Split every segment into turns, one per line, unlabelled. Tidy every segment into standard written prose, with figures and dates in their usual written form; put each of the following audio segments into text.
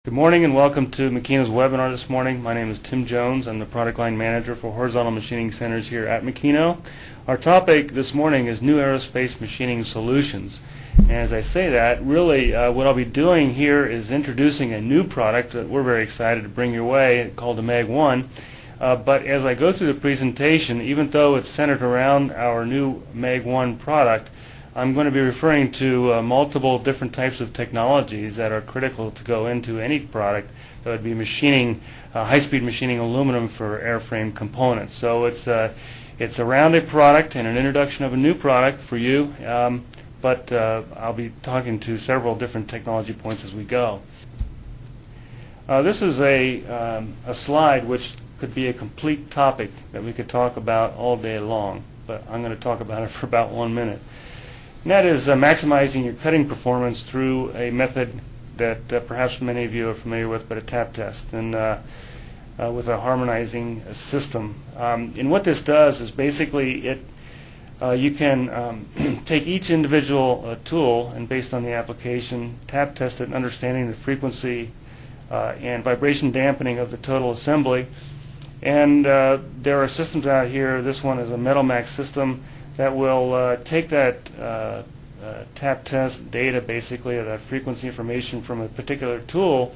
Good morning and welcome to Makino's webinar this morning. My name is Tim Jones. I'm the product line manager for horizontal machining centers here at Makino. Our topic this morning is new aerospace machining solutions. And as I say that, really what I'll be doing here is introducing a new product that we're very excited to bring your way called the Mag 1. But as I go through the presentation, even though it's centered around our new Mag 1 product, I'm going to be referring to multiple different types of technologies that are critical to go into any product that would be machining, high-speed machining aluminum for airframe components. So it's around a product and an introduction of a new product for you, but I'll be talking to several different technology points as we go. This is a slide which could be a complete topic that we could talk about all day long, but I'm going to talk about it for about 1 minute. And that is maximizing your cutting performance through a method that perhaps many of you are familiar with, but a tap test, and with a harmonizing system. And what this does is basically you can take each individual tool and based on the application, tap test it, and understanding the frequency and vibration dampening of the total assembly. And there are systems out here. This one is a Metal Max system that will take that tap test data, basically, or that frequency information from a particular tool,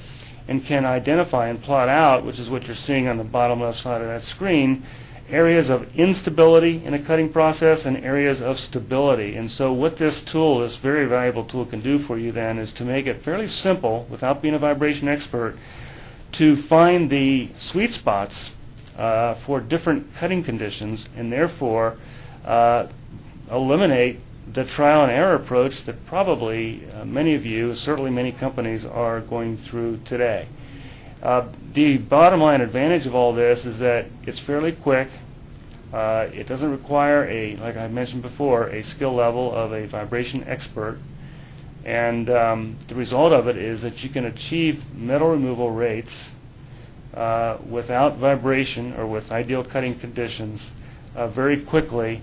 and can identify and plot out, which is what you're seeing on the bottom left side of that screen, areas of instability in a cutting process and areas of stability. And so what this tool, this very valuable tool, can do for you then is to make it fairly simple, without being a vibration expert, to find the sweet spots for different cutting conditions, and therefore eliminate the trial and error approach that probably many of you, certainly many companies, are going through today. The bottom line advantage of all this is that it's fairly quick. It doesn't require, like I mentioned before, a skill level of a vibration expert. And the result of it is that you can achieve metal removal rates without vibration or with ideal cutting conditions very quickly,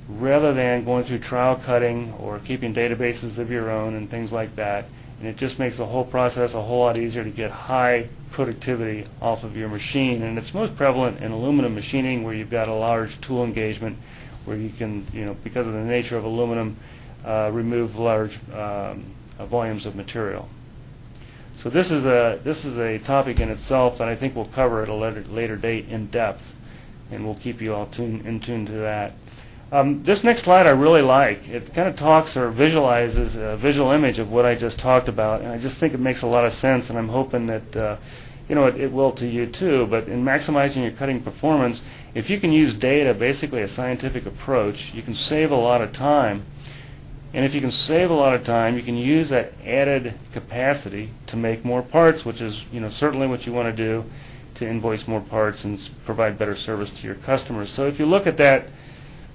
rather than going through trial cutting or keeping databases of your own and things like that. And it just makes the whole process a whole lot easier to get high productivity off of your machine. And it's most prevalent in aluminum machining, where you've got a large tool engagement, where you can, because of the nature of aluminum, remove large volumes of material. So this is a topic in itself that I think we'll cover at a later date in depth, and we'll keep you all in tune to that. This next slide I really like. It kind of talks or visualizes a visual image of what I just talked about, and I just think it makes a lot of sense, and I'm hoping that it will to you too. But in maximizing your cutting performance, if you can use data, basically a scientific approach, you can save a lot of time. And if you can save a lot of time, you can use that added capacity to make more parts, which is certainly what you want to do, to invoice more parts and provide better service to your customers. So if you look at that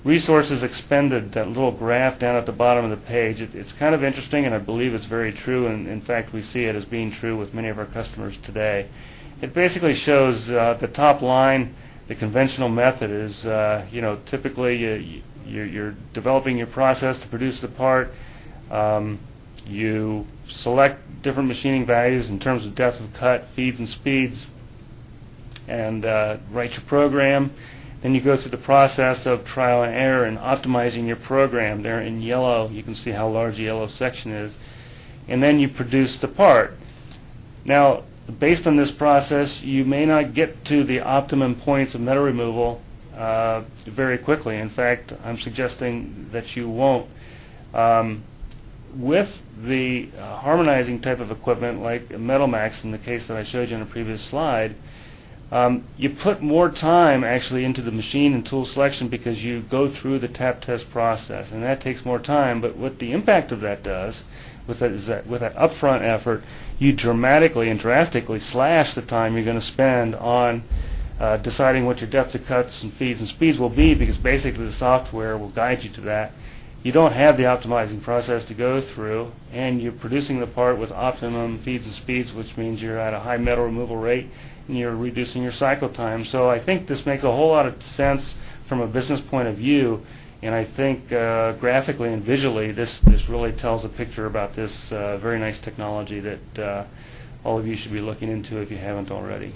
resources expended, that little graph down at the bottom of the page, it's kind of interesting, and I believe it's very true, and in fact we see it as being true with many of our customers today. It basically shows the top line. The conventional method is typically you're developing your process to produce the part. You select different machining values in terms of depth of cut, feeds and speeds, and write your program. Then you go through the process of trial and error and optimizing your program. There in yellow, you can see how large the yellow section is. And then you produce the part. Now, based on this process, you may not get to the optimum points of metal removal very quickly. In fact, I'm suggesting that you won't. With the harmonizing type of equipment, like Metal Max in the case that I showed you in a previous slide, you put more time actually into the machine and tool selection because you go through the tap test process, and that takes more time. But what the impact of that does with that is that with that upfront effort, you dramatically and drastically slash the time you're going to spend on deciding what your depth of cuts and feeds and speeds will be, because basically the software will guide you to that. You don't have the optimizing process to go through, and you're producing the part with optimum feeds and speeds, which means you're at a high metal removal rate and you're reducing your cycle time. So I think this makes a whole lot of sense from a business point of view, and I think graphically and visually this really tells a picture about this very nice technology that all of you should be looking into if you haven't already.